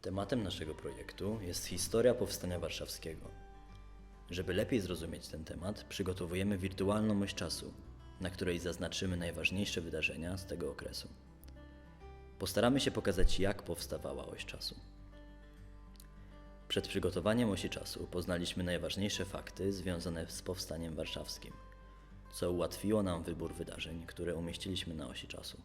Tematem naszego projektu jest historia powstania warszawskiego. Żeby lepiej zrozumieć ten temat, przygotowujemy wirtualną oś czasu, na której zaznaczymy najważniejsze wydarzenia z tego okresu. Postaramy się pokazać, jak powstawała oś czasu. Przed przygotowaniem osi czasu poznaliśmy najważniejsze fakty związane z powstaniem warszawskim, co ułatwiło nam wybór wydarzeń, które umieściliśmy na osi czasu.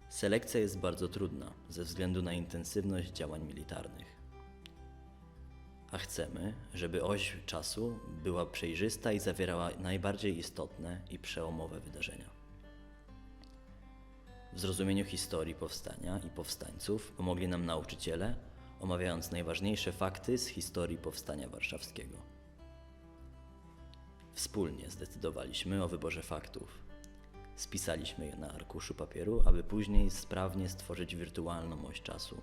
Selekcja jest bardzo trudna ze względu na intensywność działań militarnych. A chcemy, żeby oś czasu była przejrzysta i zawierała najbardziej istotne i przełomowe wydarzenia. W zrozumieniu historii powstania i powstańców pomogli nam nauczyciele, omawiając najważniejsze fakty z historii powstania warszawskiego. Wspólnie zdecydowaliśmy o wyborze faktów. Spisaliśmy je na arkuszu papieru, aby później sprawnie stworzyć wirtualną oś czasu.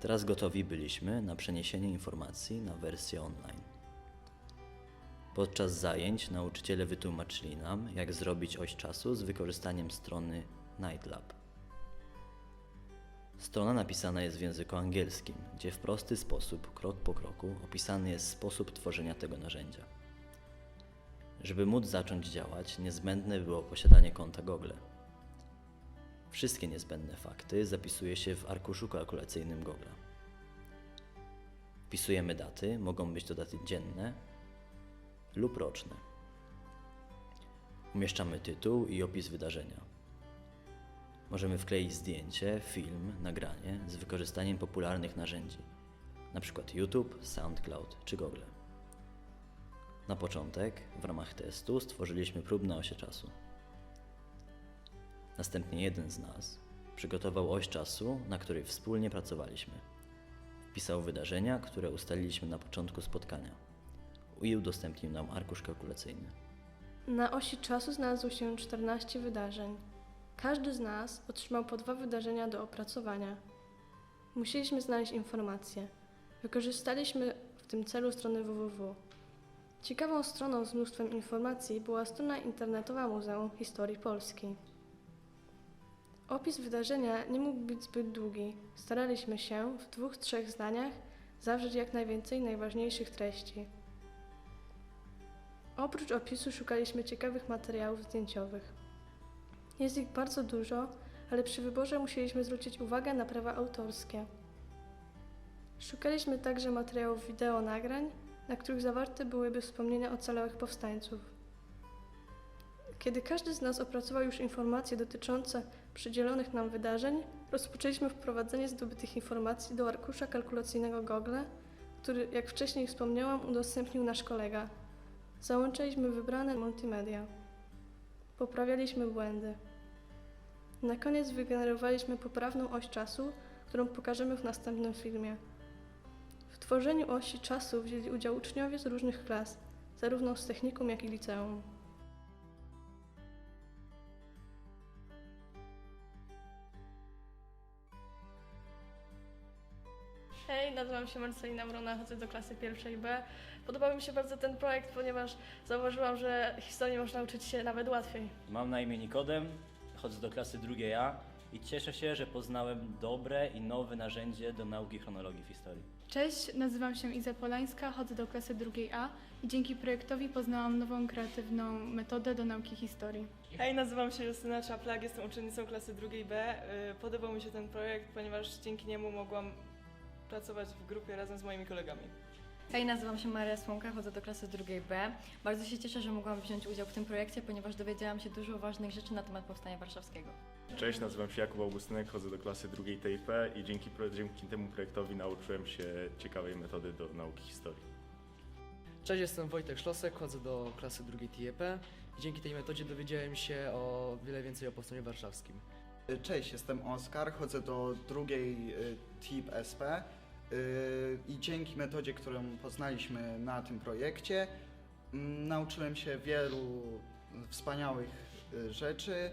Teraz gotowi byliśmy na przeniesienie informacji na wersję online. Podczas zajęć nauczyciele wytłumaczyli nam, jak zrobić oś czasu z wykorzystaniem strony Nightlab. Strona napisana jest w języku angielskim, gdzie w prosty sposób, krok po kroku, opisany jest sposób tworzenia tego narzędzia. Żeby móc zacząć działać, niezbędne było posiadanie konta Google. Wszystkie niezbędne fakty zapisuje się w arkuszu kalkulacyjnym Google. Wpisujemy daty, mogą być to daty dzienne lub roczne. Umieszczamy tytuł i opis wydarzenia. Możemy wkleić zdjęcie, film, nagranie z wykorzystaniem popularnych narzędzi, np. YouTube, SoundCloud czy Google. Na początek, w ramach testu, stworzyliśmy próbne osie czasu. Następnie jeden z nas przygotował oś czasu, na której wspólnie pracowaliśmy. Wpisał wydarzenia, które ustaliliśmy na początku spotkania i udostępnił nam arkusz kalkulacyjny. Na osi czasu znalazło się 14 wydarzeń. Każdy z nas otrzymał po 2 wydarzenia do opracowania. Musieliśmy znaleźć informacje. Wykorzystaliśmy w tym celu stronę www. Ciekawą stroną z mnóstwem informacji była strona internetowa Muzeum Historii Polski. Opis wydarzenia nie mógł być zbyt długi. Staraliśmy się w 2-3 zdaniach zawrzeć jak najwięcej najważniejszych treści. Oprócz opisu szukaliśmy ciekawych materiałów zdjęciowych. Jest ich bardzo dużo, ale przy wyborze musieliśmy zwrócić uwagę na prawa autorskie. Szukaliśmy także materiałów wideo nagrań, na których zawarte byłyby wspomnienia ocalałych powstańców. Kiedy każdy z nas opracował już informacje dotyczące przydzielonych nam wydarzeń, rozpoczęliśmy wprowadzenie zdobytych informacji do arkusza kalkulacyjnego Google, który, jak wcześniej wspomniałam, udostępnił nasz kolega. Załączyliśmy wybrane multimedia. Poprawialiśmy błędy. Na koniec wygenerowaliśmy poprawną oś czasu, którą pokażemy w następnym filmie. W tworzeniu osi czasu wzięli udział uczniowie z różnych klas, zarówno z technikum, jak i liceum. Hej, nazywam się Marcelina Wrona, chodzę do klasy 1B. Podobał mi się bardzo ten projekt, ponieważ zauważyłam, że historii można uczyć się nawet łatwiej. Mam na imię Nikodem, chodzę do klasy 2A i cieszę się, że poznałem dobre i nowe narzędzie do nauki chronologii w historii. Cześć, nazywam się Iza Polańska, chodzę do klasy 2A i dzięki projektowi poznałam nową, kreatywną metodę do nauki historii. Hej, nazywam się Justyna Czaplak, jestem uczennicą klasy 2B. Podobał mi się ten projekt, ponieważ dzięki niemu mogłam pracować w grupie razem z moimi kolegami. Hej, nazywam się Maria Słomka, chodzę do klasy 2B. Bardzo się cieszę, że mogłam wziąć udział w tym projekcie, ponieważ dowiedziałam się dużo ważnych rzeczy na temat powstania warszawskiego. Cześć, nazywam się Jakub Augustynek, chodzę do klasy 2 TIP i dzięki temu projektowi nauczyłem się ciekawej metody do nauki historii. Cześć, jestem Wojtek Szlosek, chodzę do klasy 2 TIP i dzięki tej metodzie dowiedziałem się o wiele więcej o powstaniu warszawskim. Cześć, jestem Oskar, chodzę do 2 TIP SP i dzięki metodzie, którą poznaliśmy na tym projekcie, nauczyłem się wielu wspaniałych rzeczy,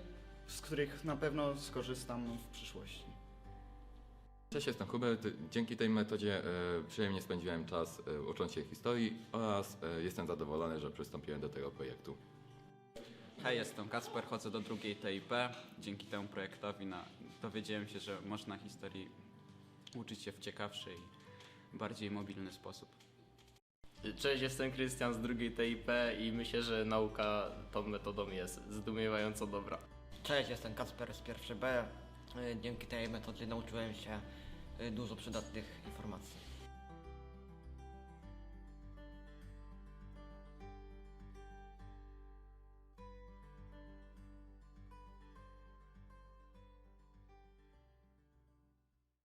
z których na pewno skorzystam w przyszłości. Cześć, jestem Hubert. Dzięki tej metodzie przyjemnie spędziłem czas ucząc się historii oraz jestem zadowolony, że przystąpiłem do tego projektu. Hej, jestem Kasper, chodzę do 2 TIP. Dzięki temu projektowi dowiedziałem się, że można historii uczyć się w ciekawszy i bardziej mobilny sposób. Cześć, jestem Krystian z drugiej TIP i myślę, że nauka tą metodą jest zdumiewająco dobra. Cześć, jestem Kacper z 1B. Dzięki tej metodzie nauczyłem się dużo przydatnych informacji.